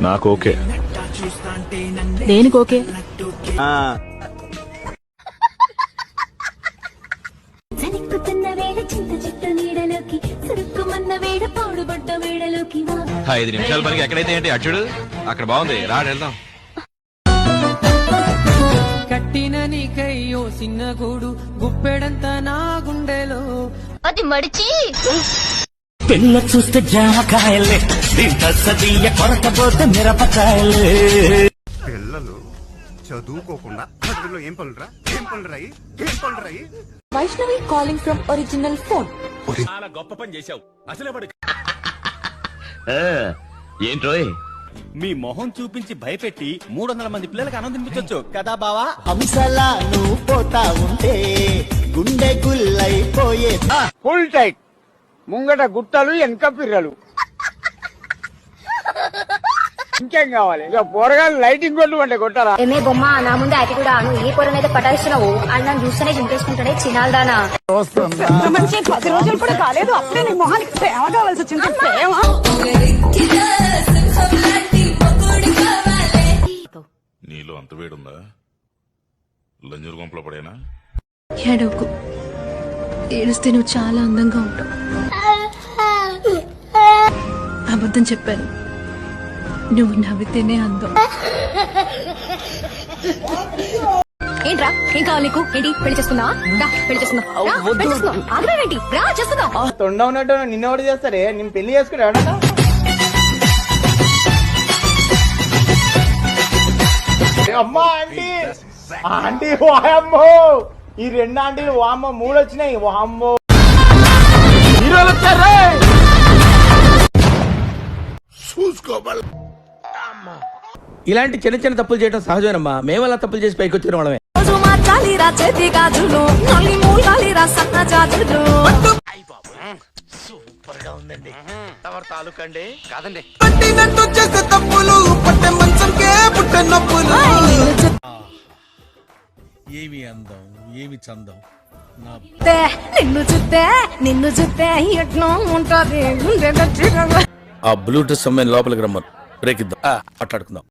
నాకు ఓకే. దేనికి ఓకే? ఐదు నిమిషాల పనికి ఎక్కడైతే ఏంటి అచ్చుడు అక్కడ బాగుంది రాడు వెళ్దాం. కట్టిన నీకయ్యో చిన్న గూడు గుప్పెడంత నా గుండెలో అది మడిచి పిల్ల చూస్తే జామకాయలే సదీయ కొరకపోతే మిరపకాయలే. పిల్లలు చదువుకోకుండా ఏం పనులరాయి. Vaishnavi calling from original phone. చాలా గొప్ప పని చేశావు. అసలే పడు ఏంట్రోయ్ మీ మొహం చూపించి భయపెట్టి 300 మంది పిల్లలకి ఆనందించవచ్చు కదా బావా. హంసలా నువ్వు పోతా ఉంటే గుండె గుల్లైపోయే. ఫుల్ టైట్ ముంగట గుట్టలు వెనక పిర్రలు. ఇంకేం కావాలి? ఇక పోరగాలు లైటింగ్ కొట్టు అంటే కొట్టారా? ఏమే బొమ్మ నా ముందు అది కూడా ఏ పొర మీద పటాయిస్తున్నావు అని నన్ను చూస్తేనే చింపేసుకుంటాడే చినాల్దానా. మంచి 10 రోజులు కూడా కాలేదు అప్పుడే నీ మొహానికి ప్రేమ కావాల్సి వచ్చింది. ప్రేమ నీలో అంత వేడుందా? లంజూరు గుంపలో పడేనా? ఏడవకు. ఏడుస్తే నువ్వు చాలా అందంగా ఉంటావు. అబద్ధం చెప్పాను. నువ్వు నవ్వితేనే అందం. ఏంట్రా ఏం కావాలి నీకు? ఏంటి పెళ్లి చేసుకుందావా? పెళ్లి చేసుకుందాం. ఆగమేంటి రా చేసుకుందాం. తొండ ఉన్నట్టు నిన్నెవడు చేస్తారే? నేను పెళ్లి చేసుకున్నాడు. అమ్మా ఆంటీ ఆంటీ వాయమ్మో, ఈ 2 ఆంటీలు వామ్మో, 3 వచ్చినాయి వామ్మో. హీరోలు వచ్చారే. ఇలాంటి చిన్న చిన్న తప్పులు చేయడం సహజమేనమ్మా. మేము అలా తప్పులు చేసి పైకి వచ్చిన వాళ్ళమే. సూపర్ గా ఉందండి. తమరు తాలూకండి కాదండి. ఏమి అందం, ఏమి చందం. నిన్ను చూస్తే ఎట్లా ఉంటది. ఆ బ్లూటూత్ సమయం లోపలికి రమ్మను. బ్రేక్ ఇద్దాం, మాట్లాడుకుందాం.